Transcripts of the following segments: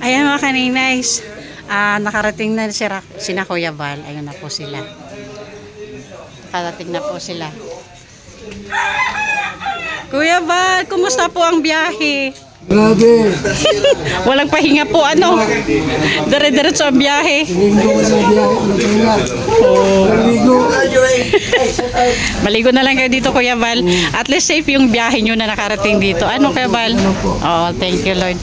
Ayan mga kaninays, nakarating na sina Kuya Val. Ayun na po sila. Nakarating na po sila. Kuya Val, kumusta po ang biyahe? Grabe! Walang pahinga po, ano? Dire-diretso ang biyahe. Maligo na lang kayo dito, Kuya Val. At least safe yung biyahe nyo na nakarating dito. Ano, Kuya Val? Oh, thank you, Lord.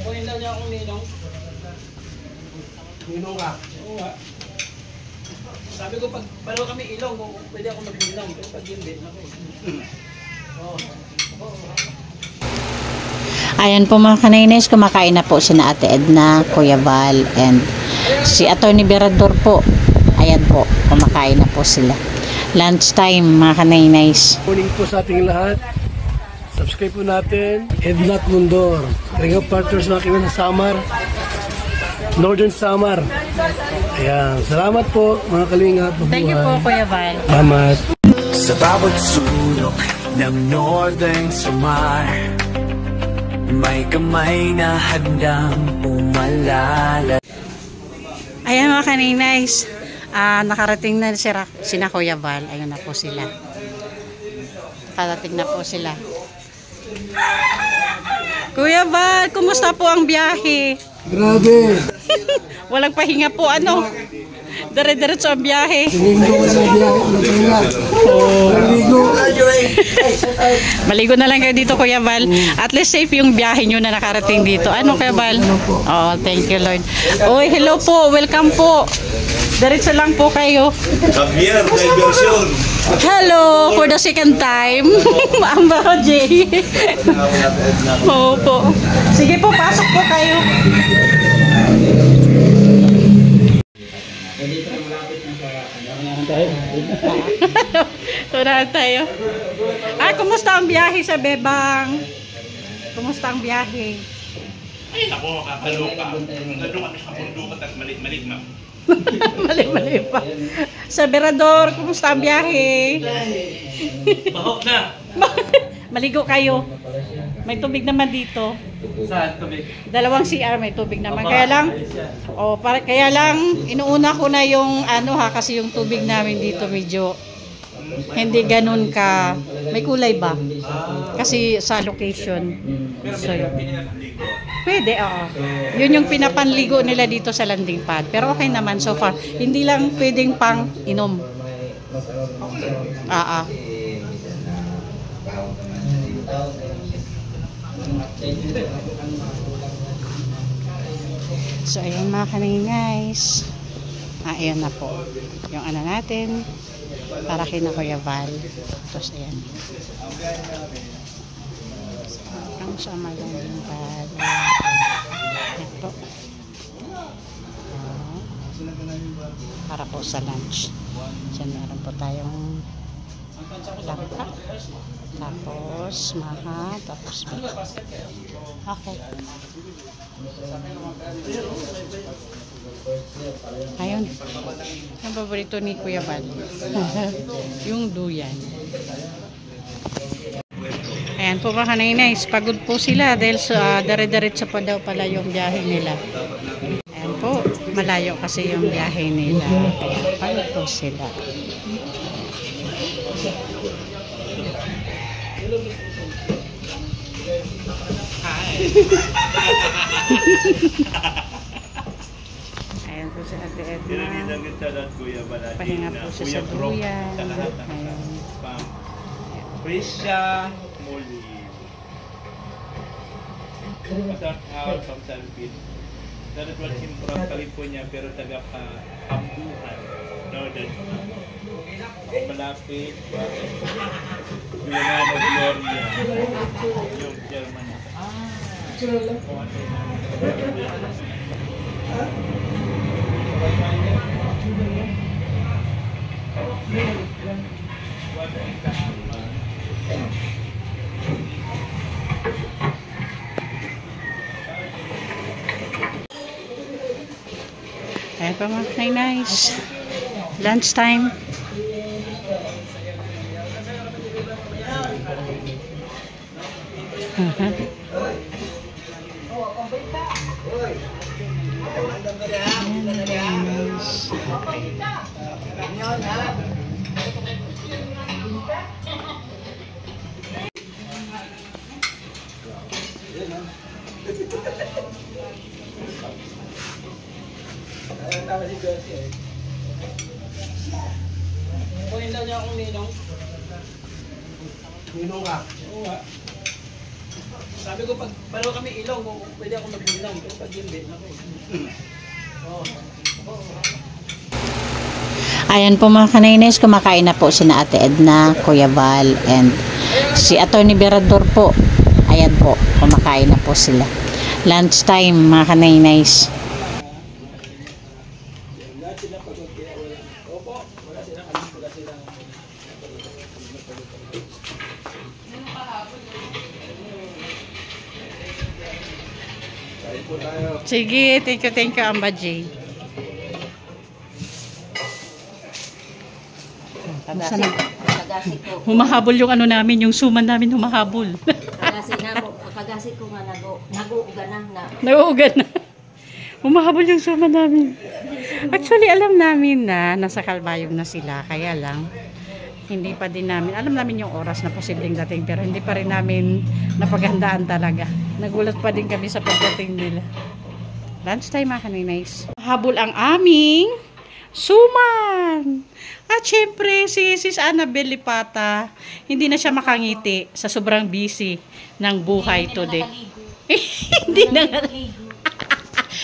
Kuya niya akong ninong. Ninong ka? Oo nga. Sabi ko pag pareho kami ilong, pwede ako mag-ninong. Pero pag hindi, ako. Ayan po mga kanainis, kumakain na po si na Ate Edna, Kuya Val, and si Atty. Berador po. Ayan po, kumakain na po sila. Lunch time mga kanainis. Morning po sa ating lahat. Subscribe po natin. Edna Mundor. Ring of Partners mga kaibigan sa Samar. Northern Samar. Ayan. Salamat po mga kalingap. Thank you po Kuya Val. Salamat. Sa bawat sulok ng Northern Samar, may kamay na handang pumalala. Ayan mga kaninays, nakarating na sina Kuya Val. Ayun na po sila. Nakarating na po sila. Kuya Val, kumusta po ang biyahe? Grabe! Walang pahinga po, ano? Dire-diretso ang biyahe. Maligo na lang kayo dito, Kuya Val. At least safe yung biyahe nyo na nakarating dito. Ano, Kuya Val? Oh, thank you, Lord. Oy, hello po. Welcome po. Diretso lang po kayo. Javier, diversion. Hello, for the second time. Ang Baro J. Opo. Sige po, pasok po kayo. Turahan tayo. Kumusta ang biyahe sa Bebang? Kumusta ang biyahe? Ay, nako, kakaloka. Nandun kami sa bundukat at malit-malit na. Mali-mali pa. Sa Berador, kumusta ang biyahe? Bahok na. Maligo kayo. May tubig naman dito. Saan tubig? Dalawang CR may tubig naman. Kaya lang, kaya lang inuuna ko na yung kasi yung tubig namin dito medyo hindi ganun ka may kulay ba? Kasi sa location. So, pwede, oo. Yun yung pinapanligo nila dito sa landing pad. Pero okay naman so far. Hindi lang pwedeng pang inom. So ayan mga kaninays. Ayan na po yung natin para kina Kuya Val. Tapos ayan ang sa landing pad. Ito para po sa lunch. Diyan meron po tayong langka. Tapos maha. Tapos okay. Ayun. Ang paborito ni Kuya Val. Yung duyan. Ayan po mga kaninays. Pagod po sila dahil dire-diretso pa daw pala yung biyahe nila. Ayan po. Malayo kasi yung biyahe nila. Kaya pagod po sila. Ayan po si Ate Edna. Pahinga po siya sa duyan. Ayan. Prisha Muli. Start out from Salpin. Started watching from California pero taga Pambuhan. Northern. Malapit. Leonardo Gloria. Yung German. Ayan pa mga nice. Lunch time. Kunin daw niya akong ninong. Ninong ka? Oo nga. Sabi ko, pag palo kami ilong, pwede ako mag-ninong. Pero pag hindi, ako. Ayan po mga kanainis, kumakain na po sina Ate Edna, Kuya Val, and si Atty. Berador po. Ayan po, kumakain na po sila. Lunch time mga kanainis. Sige, thank you, Amba J. Humahabol yung ano namin, yung suman namin humahabol. Kagasi ko nga nag-uuga na. Nag-uuga na. Humahabol yung suman namin. Actually, alam namin na nasa Kalbayog na sila, kaya lang hindi pa din namin, alam namin yung oras na posibleng dating, pero hindi pa rin namin napaghandaan talaga. Nagulat pa din kami sa pagdating nila. Lunchtime mga kaninays. Habol ang aming suman. At syempre, si Sis Annabel Lipata, hindi na siya makangiti sa sobrang busy ng buhay today. Hindi na nga.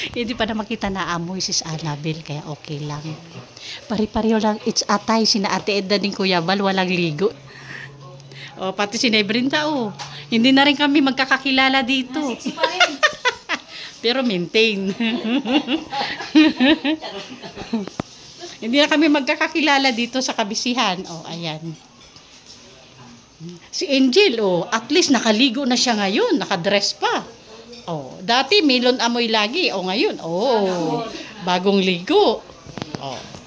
Hindi pa na makita na amoy Sis Annabel, kaya okay lang. Pari-pareho lang, it's atay, sina Ate Edna din Kuya Val, walang ligo. O, pati si Nebrinta, oh. Hindi na rin kami magkakakilala dito. Pero maintain. Hindi na kami magkakakilala dito sa kabisihan. O, ayan. Si Angel, oh, at least nakaligo na siya ngayon, nakadress pa. Oh, dati melon amoy lagi. O, ngayon, oh, bagong ligo. Oh.